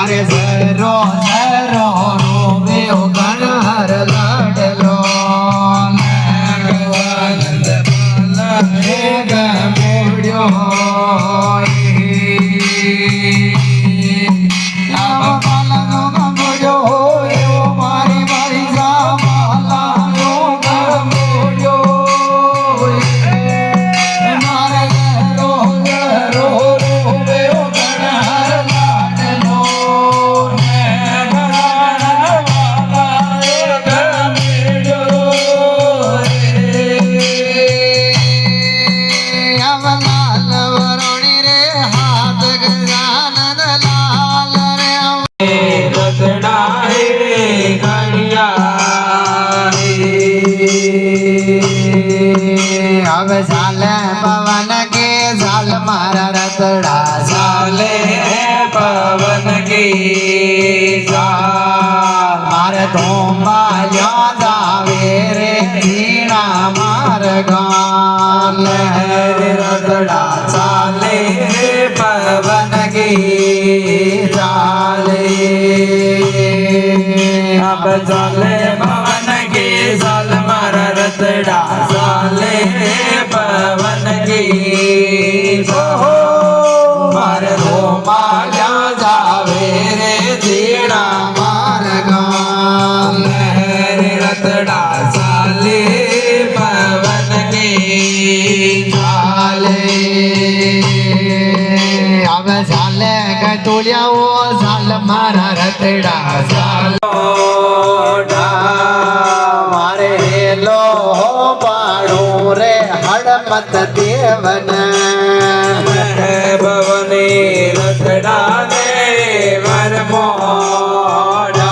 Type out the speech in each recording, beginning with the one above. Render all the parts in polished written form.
मारे जरो जरो रोवे गणहर लाडलो नंद पाला मेघ मोड्यो झाले पवन के झाल मारा रतड़ा झाले पवन के झाल मारे धोंबा जावे रे जीना मार गान रतड़ा झाले पवन के झाले अब झाले पवन के झाल मारा रतड़ा झाले पवन की मार रो माया जावे रे जीना मार गान रतड़ा साले पवन की झाले अब झाले गतुलिया वो झाल मारा रतड़ा झाल मारे लो पाड़ू रे हड़मत देवन भवने रतड़ा ने वर मोड़ा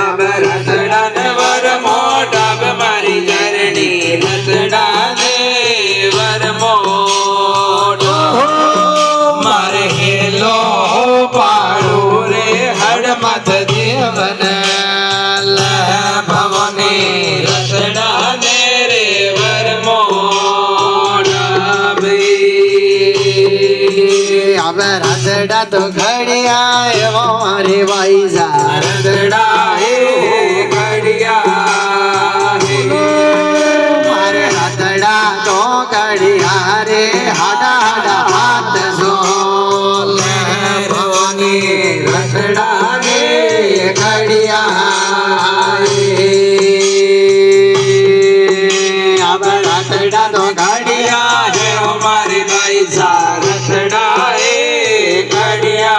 अब रतड़ा ने वर मोड़ा मारी जरनी रतड़ा ने वर मोड़ा मारे हेलो पाड़ू रे हड़मत देवन भवने रतड़ा ने रे वर मोड़ा अब रतड़ा तो घड़िया वो हमारे भाई जा रतड़ा है घड़िया मारे रतड़ा तो घड़िया रे हाडा हाडा हाथ जोल भवने रतड़ा ने घड़िया रतड़ा तो घड़िया है हमारी भाई सा रतड़ा है घड़िया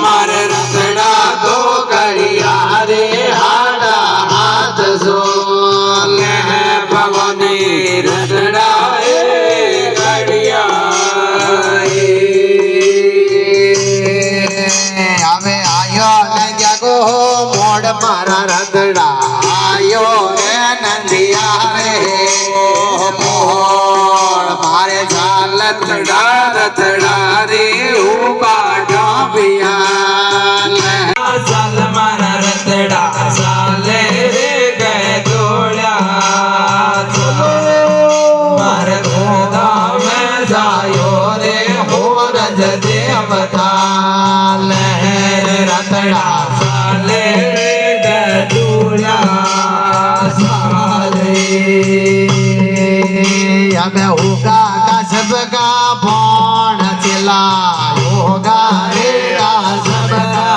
मारे रतड़ा तो घड़िया रे हाडा हाथ जोल भवने रतड़ा है घड़िया हमें आयो नंदिया को मोड़ मारा रतड़ा आयो नंदिया रे मोड़ मारे झाल रतड़ा रतड़ा रे उबाड़ा बिया झाल मारा रतड़ा झाले रे गए तोड़ा मारे धोदा में जायो रे हो रज देवता लहर रतड़ा झाले रे गए तोड़ा हमें होगा का सबका बाण चला होगा रे का सबका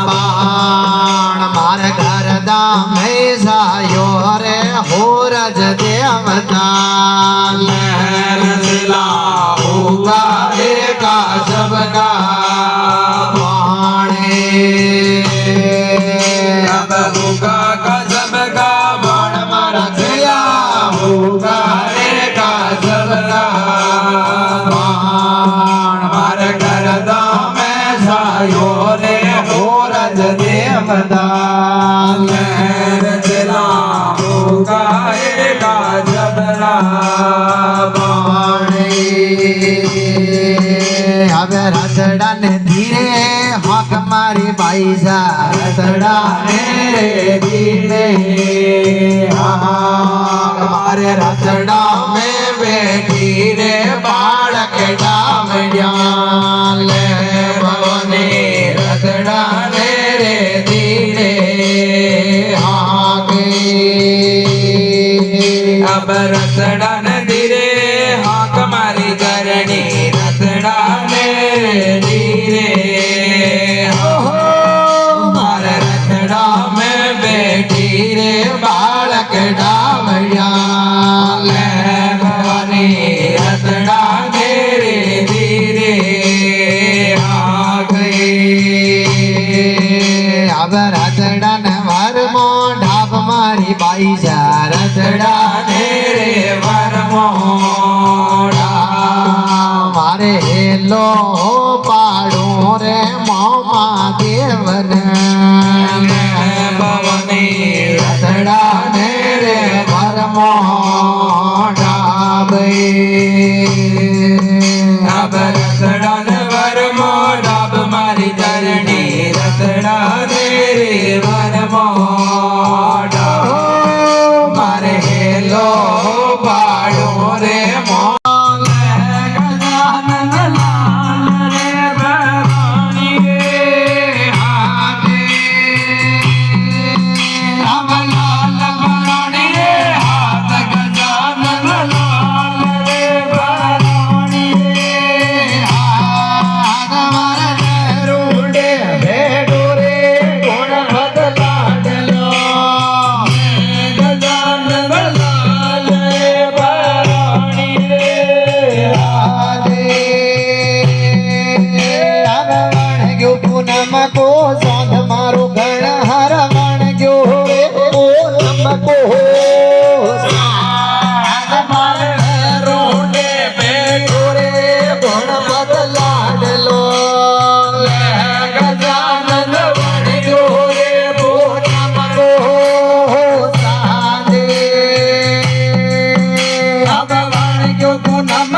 बाण मार घर दाम जायो रे हो रज देवता लहर चला होगा रे का सबका बाण अब होगा का सबका बाण मारा चला होगा रे का सबका बाण मार घर दाम जायो रे हो रज देवता लहर चला होगा रे का सबका बाण अब रतड़ा ने धीरे हक मारी भाई जा रतड़ा ने धीरे हमारे रतड़ा में बैठी रे बालक રતડા ને રે ધીરે આ ગઈ હવે રતડા ને વરમો ઢાબ મારી બાઈ જા રતડા ને રે વરમો મારે હેલો પાડું રે મોમા દેવન ભવની રતડા ને રે વરમો ઢાબ રતડા ને વરમો ઢાબ મારી ધરણી રતડા ને રે વરમો ઢાબ મારે હેલો પાડું રે મો નમકો સોંધ મારો ગણ હર વણ ગયો રે ઓ નમકો સાધ મારે રોડે બેઠો રે ભણમત લાડલો ગજાનન વણ ગયો રે ઓ નમકો સાધે અબ વણ ગયો તું નમ